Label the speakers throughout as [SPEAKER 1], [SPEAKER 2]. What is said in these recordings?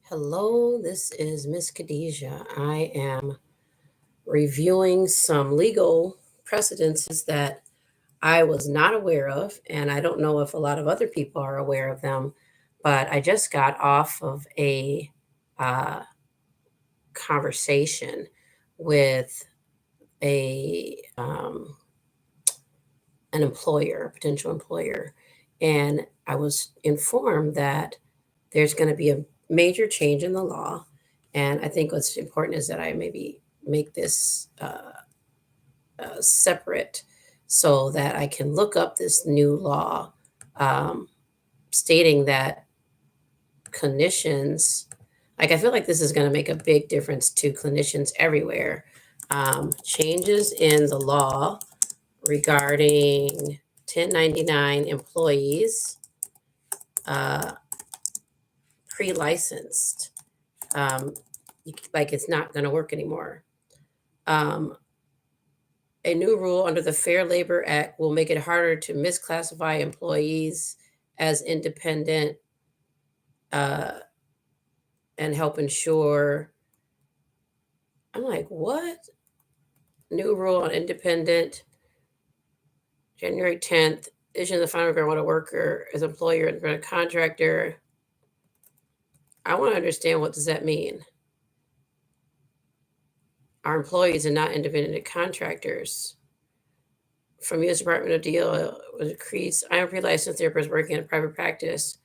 [SPEAKER 1] Hello, this is Miss Khadijah. I am reviewing some legal precedences that I was not aware of, and I don't know if a lot of other people are aware of them, but I just got off of a uh, conversation with a an employer, a potential employer, and I was informed that there's going to be a major change in the law. And I think what's important is that I maybe make this separate so that I can look up this new law um, stating that clinicians, like, I feel like this is going to make a big difference to clinicians everywhere. Changes in the law regarding 1099 employees, uh, pre licensed. Um, like it's not going to work anymore. Um, a new rule under the Fair Labor Act will make it harder to misclassify employees as independent uh, and help ensure. I'm like, what? New rule on independent, January 10th, issuing the final agreement with a worker as employer and a contractor. I want to understand, what does that mean? Our employees are not independent contractors. From U.S. Department of DO was increased. I am a pre-licensed therapist working in a private practice,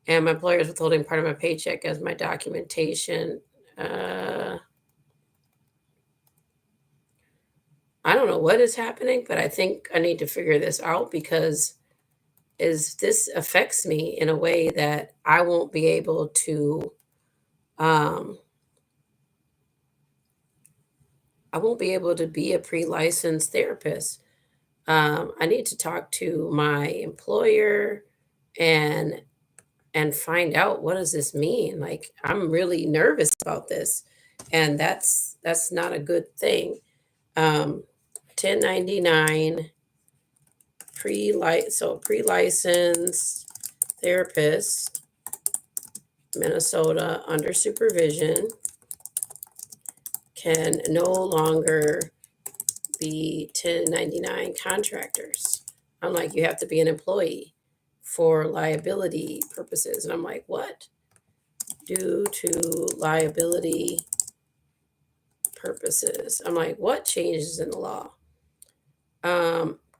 [SPEAKER 1] and my employer is withholding part of my paycheck as my documentation. I don't know what is happening, but I think I need to figure this out because this affects me in a way that I won't be able to. Um, I won't be able to be a pre-licensed therapist. I need to talk to my employer and find out, what does this mean. Like, I'm really nervous about this, and that's not a good thing. 1099 pre-licensed therapist, Minnesota, under supervision, can no longer be 1099 contractors. I'm like, you have to be an employee for liability purposes. And I'm like, what? Due to liability purposes. I'm like, what changes in the law?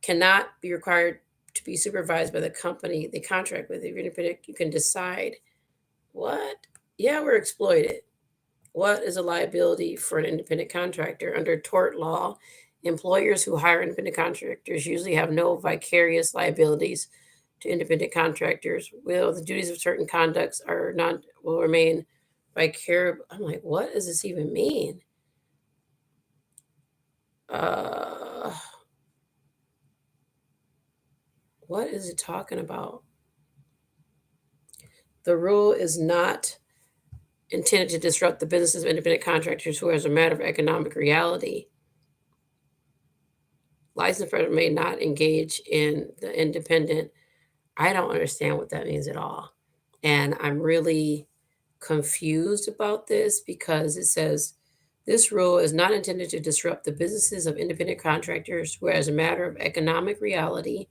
[SPEAKER 1] Cannot be required to be supervised by the company they contract with. If you're independent, you can decide. What? Yeah, we're exploited. What is a liability for an independent contractor? Under tort law, employers who hire independent contractors usually have no vicarious liabilities to independent contractors. Will the duties of certain conducts are not will remain vicarious? I'm like, what does this even mean? Uh, what is it talking about? The rule is not intended to disrupt the businesses of independent contractors who, as a matter of economic reality, licensed person may not engage in the independent. I don't understand what that means at all. And I'm really confused about this because it says this rule is not intended to disrupt the businesses of independent contractors who, as a matter of economic reality,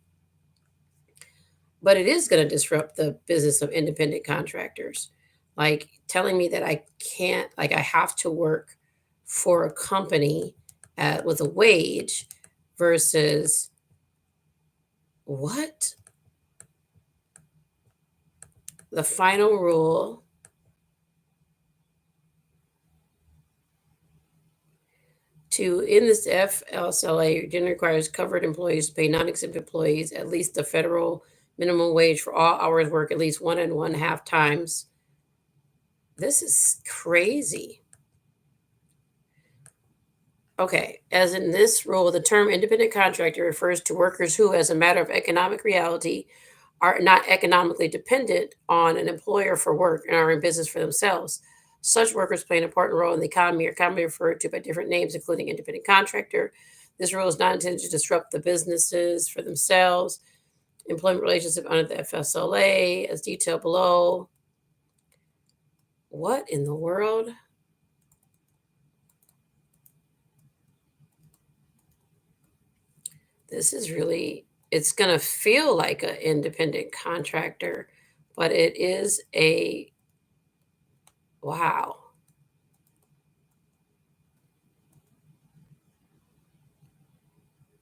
[SPEAKER 1] but it is going to disrupt the business of independent contractors. Like, telling me that I can't, like, I have to work for a company with a wage versus what? The final rule to in this FLSLA generally requires covered employees to pay non-exempt employees at least the federal minimum wage for all hours worked at least 1.5 times. This is crazy. Okay, as in this rule, the term independent contractor refers to workers who, as a matter of economic reality, are not economically dependent on an employer for work and are in business for themselves. Such workers play an important role in the economy, are commonly referred to by different names, including independent contractor. This rule is not intended to disrupt the businesses for themselves. Employment relationship under the FSLA, as detailed below. What in the world? This is really, it's going to feel like an independent contractor, but it is a, wow.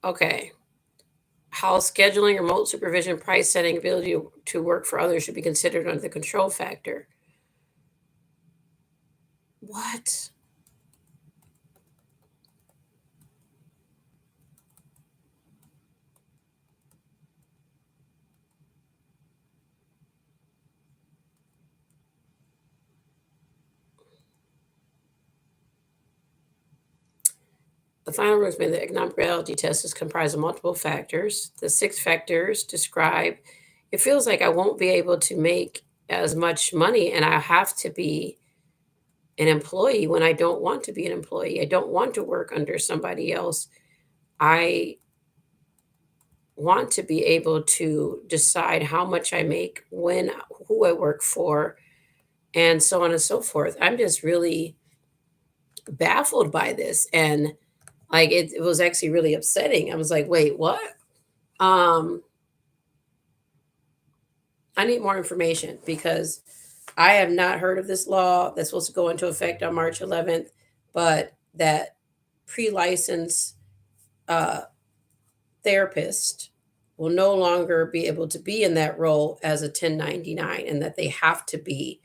[SPEAKER 1] Okay. How scheduling, remote supervision, price setting, ability to work for others should be considered under the control factor. What? The final rules made the economic reality test is comprised of multiple factors. The 6 factors describe it feels like I won't be able to make as much money and I have to be an employee when I don't want to be an employee. I don't want to work under somebody else. I want to be able to decide how much I make, when, who I work for, and so on and so forth. I'm just really baffled by this. And like it was actually really upsetting. I was like, wait, what? Um, I need more information because I have not heard of this law that's supposed to go into effect on March 11th, but that pre-license uh, therapist will no longer be able to be in that role as a 1099 and that they have to be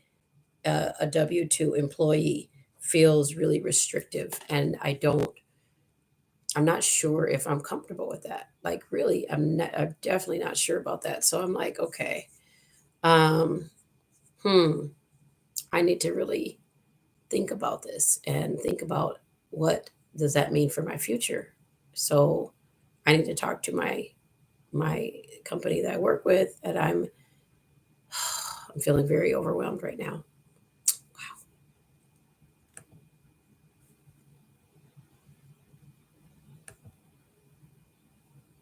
[SPEAKER 1] a W 2 employee feels really restrictive. And I'm not sure if I'm comfortable with that. Like, really, I'm definitely not sure about that. So I'm like, okay, um, hmm, I need to really think about this and think about what does that mean for my future. So I need to talk to my company that I work with, and I'm I'm feeling very overwhelmed right now.